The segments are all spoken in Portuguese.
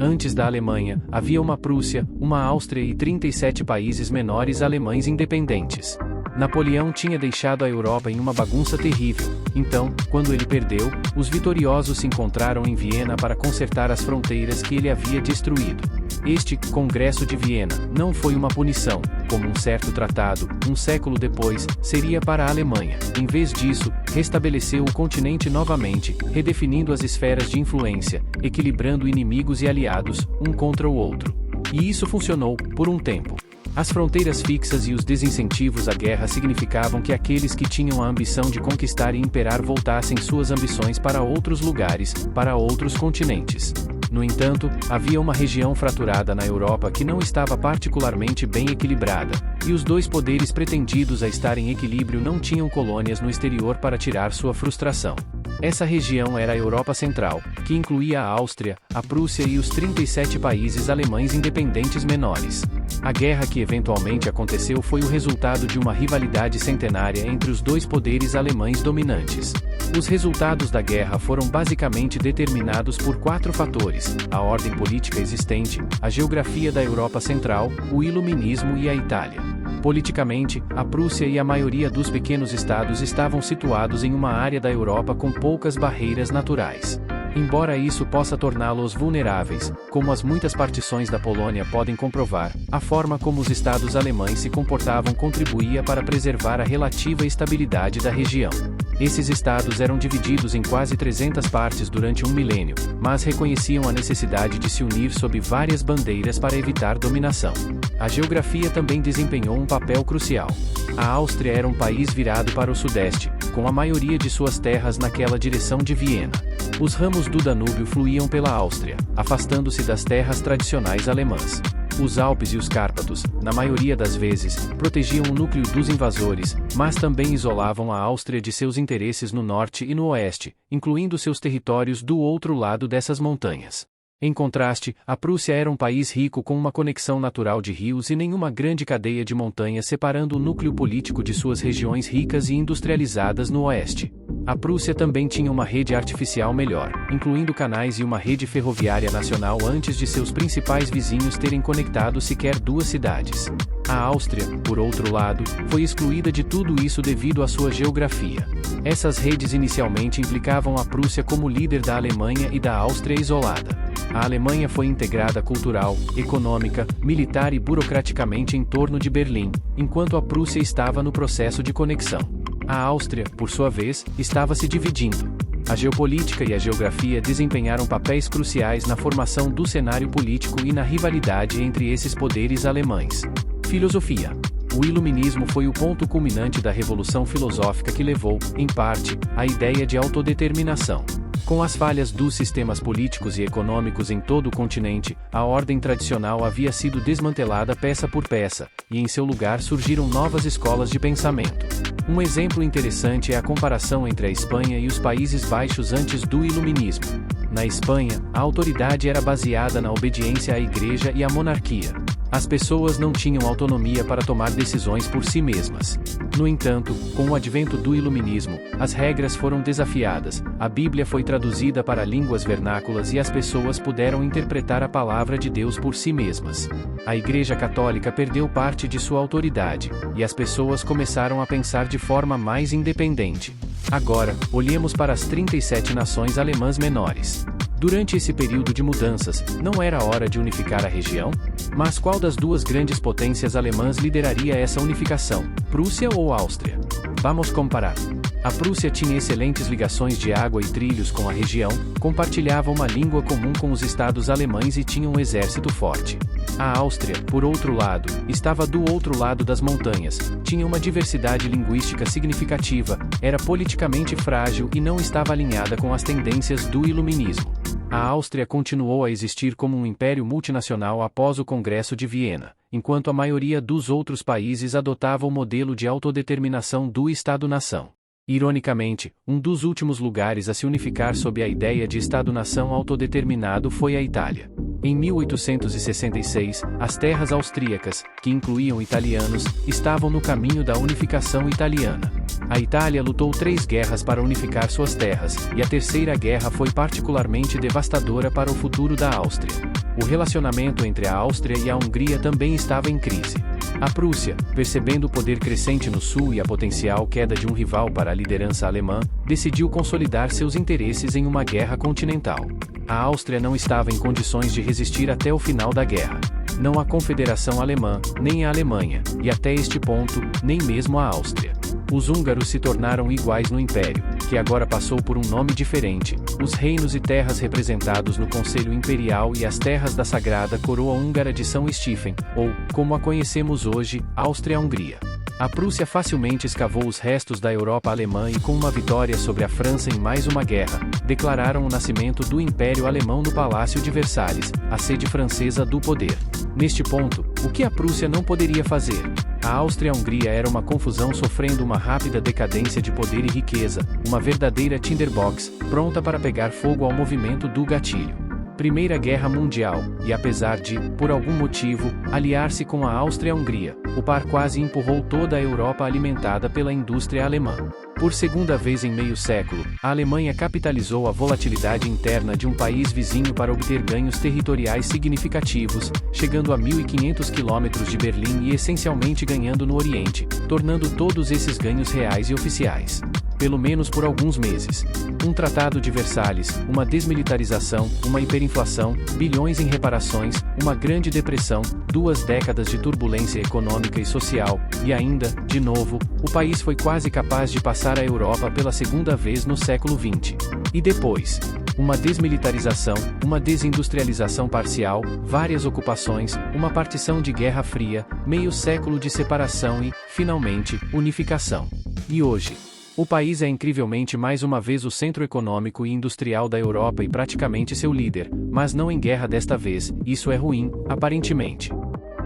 Antes da Alemanha, havia uma Prússia, uma Áustria e 37 países menores alemães independentes. Napoleão tinha deixado a Europa em uma bagunça terrível. Então, quando ele perdeu, os vitoriosos se encontraram em Viena para consertar as fronteiras que ele havia destruído. Este Congresso de Viena não foi uma punição, como um certo tratado, um século depois, seria para a Alemanha. Em vez disso, restabeleceu o continente novamente, redefinindo as esferas de influência, equilibrando inimigos e aliados, um contra o outro. E isso funcionou, por um tempo. As fronteiras fixas e os desincentivos à guerra significavam que aqueles que tinham a ambição de conquistar e imperar voltassem suas ambições para outros lugares, para outros continentes. No entanto, havia uma região fraturada na Europa que não estava particularmente bem equilibrada, e os dois poderes pretendidos a estar em equilíbrio não tinham colônias no exterior para tirar sua frustração. Essa região era a Europa Central, que incluía a Áustria, a Prússia e os 37 países alemães independentes menores. A guerra que eventualmente aconteceu foi o resultado de uma rivalidade centenária entre os dois poderes alemães dominantes. Os resultados da guerra foram basicamente determinados por 4 fatores: a ordem política existente, a geografia da Europa Central, o Iluminismo e a Itália. Politicamente, a Prússia e a maioria dos pequenos estados estavam situados em uma área da Europa com poucas barreiras naturais. Embora isso possa torná-los vulneráveis, como as muitas partições da Polônia podem comprovar, a forma como os estados alemães se comportavam contribuía para preservar a relativa estabilidade da região. Esses estados eram divididos em quase 300 partes durante um milênio, mas reconheciam a necessidade de se unir sob várias bandeiras para evitar dominação. A geografia também desempenhou um papel crucial. A Áustria era um país virado para o sudeste, com a maioria de suas terras naquela direção de Viena. Os ramos do Danúbio fluíam pela Áustria, afastando-se das terras tradicionais alemãs. Os Alpes e os Cárpatos, na maioria das vezes, protegiam o núcleo dos invasores, mas também isolavam a Áustria de seus interesses no norte e no oeste, incluindo seus territórios do outro lado dessas montanhas. Em contraste, a Prússia era um país rico com uma conexão natural de rios e nenhuma grande cadeia de montanhas separando o núcleo político de suas regiões ricas e industrializadas no oeste. A Prússia também tinha uma rede artificial melhor, incluindo canais e uma rede ferroviária nacional antes de seus principais vizinhos terem conectado sequer 2 cidades. A Áustria, por outro lado, foi excluída de tudo isso devido à sua geografia. Essas redes inicialmente implicavam a Prússia como líder da Alemanha e da Áustria isolada. A Alemanha foi integrada cultural, econômica, militar e burocraticamente em torno de Berlim, enquanto a Prússia estava no processo de conexão. A Áustria, por sua vez, estava se dividindo. A geopolítica e a geografia desempenharam papéis cruciais na formação do cenário político e na rivalidade entre esses poderes alemães. Filosofia. O Iluminismo foi o ponto culminante da revolução filosófica que levou, em parte, à ideia de autodeterminação. Com as falhas dos sistemas políticos e econômicos em todo o continente, a ordem tradicional havia sido desmantelada peça por peça, e em seu lugar surgiram novas escolas de pensamento. Um exemplo interessante é a comparação entre a Espanha e os Países Baixos antes do Iluminismo. Na Espanha, a autoridade era baseada na obediência à Igreja e à monarquia. As pessoas não tinham autonomia para tomar decisões por si mesmas. No entanto, com o advento do Iluminismo, as regras foram desafiadas, a Bíblia foi traduzida para línguas vernáculas e as pessoas puderam interpretar a palavra de Deus por si mesmas. A Igreja Católica perdeu parte de sua autoridade, e as pessoas começaram a pensar de forma mais independente. Agora, olhemos para as 37 nações alemãs menores. Durante esse período de mudanças, não era hora de unificar a região? Mas qual das duas grandes potências alemãs lideraria essa unificação, Prússia ou Áustria? Vamos comparar. A Prússia tinha excelentes ligações de água e trilhos com a região, compartilhava uma língua comum com os estados alemães e tinha um exército forte. A Áustria, por outro lado, estava do outro lado das montanhas, tinha uma diversidade linguística significativa, era politicamente frágil e não estava alinhada com as tendências do Iluminismo. A Áustria continuou a existir como um império multinacional após o Congresso de Viena, enquanto a maioria dos outros países adotava o modelo de autodeterminação do Estado-nação. Ironicamente, um dos últimos lugares a se unificar sob a ideia de Estado-nação autodeterminado foi a Itália. Em 1866, as terras austríacas, que incluíam italianos, estavam no caminho da unificação italiana. A Itália lutou 3 guerras para unificar suas terras, e a Terceira Guerra foi particularmente devastadora para o futuro da Áustria. O relacionamento entre a Áustria e a Hungria também estava em crise. A Prússia, percebendo o poder crescente no sul e a potencial queda de um rival para a liderança alemã, decidiu consolidar seus interesses em uma guerra continental. A Áustria não estava em condições de resistir até o final da guerra. Não a Confederação Alemã, nem a Alemanha, e até este ponto, nem mesmo a Áustria. Os húngaros se tornaram iguais no Império, que agora passou por um nome diferente, os reinos e terras representados no Conselho Imperial e as terras da Sagrada Coroa Húngara de São Stephen, ou, como a conhecemos hoje, Áustria-Hungria. A Prússia facilmente escavou os restos da Europa alemã e, com uma vitória sobre a França em mais uma guerra, declararam o nascimento do Império Alemão no Palácio de Versalhes, a sede francesa do poder. Neste ponto, o que a Prússia não poderia fazer? A Áustria-Hungria era uma confusão sofrendo uma rápida decadência de poder e riqueza, uma verdadeira tinderbox, pronta para pegar fogo ao movimento do gatilho. Primeira Guerra Mundial, e apesar de, por algum motivo, aliar-se com a Áustria-Hungria, o par quase empurrou toda a Europa alimentada pela indústria alemã. Por segunda vez em meio século, a Alemanha capitalizou a volatilidade interna de um país vizinho para obter ganhos territoriais significativos, chegando a 1.500 quilômetros de Berlim e essencialmente ganhando no Oriente, tornando todos esses ganhos reais e oficiais. Pelo menos por alguns meses. Um tratado de Versalhes, uma desmilitarização, uma hiperinflação, bilhões em reparações, uma grande depressão, 2 décadas de turbulência econômica e social, e ainda, de novo, o país foi quase capaz de passar a Europa pela segunda vez no século XX. E depois? Uma desmilitarização, uma desindustrialização parcial, várias ocupações, uma partição de Guerra Fria, meio século de separação e, finalmente, unificação. E hoje? O país é incrivelmente mais uma vez o centro econômico e industrial da Europa e praticamente seu líder, mas não em guerra desta vez, isso é ruim, aparentemente.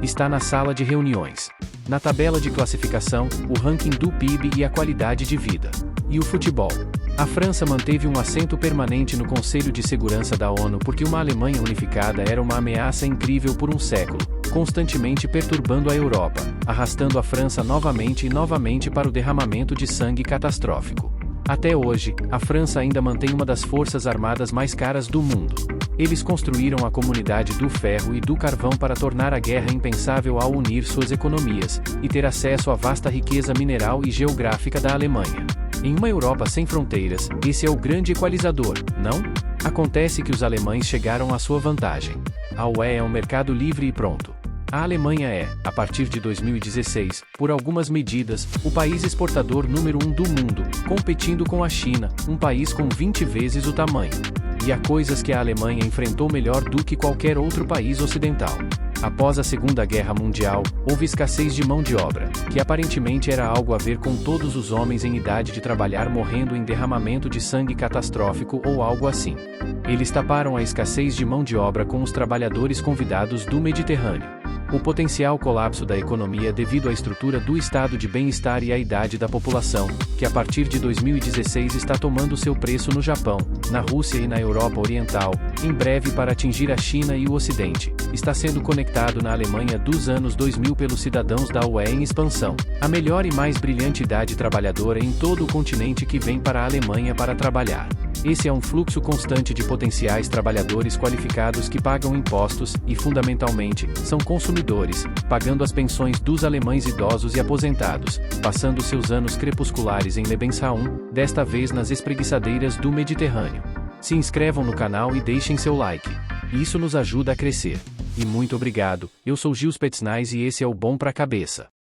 Está na sala de reuniões. Na tabela de classificação, o ranking do PIB e a qualidade de vida. E o futebol? A França manteve um assento permanente no Conselho de Segurança da ONU porque uma Alemanha unificada era uma ameaça incrível por um século, constantemente perturbando a Europa, arrastando a França novamente e novamente para o derramamento de sangue catastrófico. Até hoje, a França ainda mantém uma das forças armadas mais caras do mundo. Eles construíram a comunidade do ferro e do carvão para tornar a guerra impensável ao unir suas economias, e ter acesso à vasta riqueza mineral e geográfica da Alemanha. Em uma Europa sem fronteiras, esse é o grande equalizador, não? Acontece que os alemães chegaram à sua vantagem. A UE é um mercado livre e pronto. A Alemanha é, a partir de 2016, por algumas medidas, o país exportador número 1 do mundo, competindo com a China, um país com 20 vezes o tamanho. E há coisas que a Alemanha enfrentou melhor do que qualquer outro país ocidental. Após a Segunda Guerra Mundial, houve escassez de mão de obra, que aparentemente era algo a ver com todos os homens em idade de trabalhar morrendo em derramamento de sangue catastrófico ou algo assim. Eles taparam a escassez de mão de obra com os trabalhadores convidados do Mediterrâneo. O potencial colapso da economia devido à estrutura do estado de bem-estar e à idade da população, que a partir de 2016 está tomando seu preço no Japão, na Rússia e na Europa Oriental, em breve para atingir a China e o Ocidente, está sendo conectado na Alemanha dos anos 2000 pelos cidadãos da UE em expansão, a melhor e mais brilhante idade trabalhadora em todo o continente que vem para a Alemanha para trabalhar. Esse é um fluxo constante de potenciais trabalhadores qualificados que pagam impostos e, fundamentalmente, são consumidores, pagando as pensões dos alemães idosos e aposentados, passando seus anos crepusculares em Lebensraum, desta vez nas espreguiçadeiras do Mediterrâneo. Se inscrevam no canal e deixem seu like. Isso nos ajuda a crescer. E muito obrigado, eu sou Gil Spetsnaz e esse é o Bom pra Cabeça.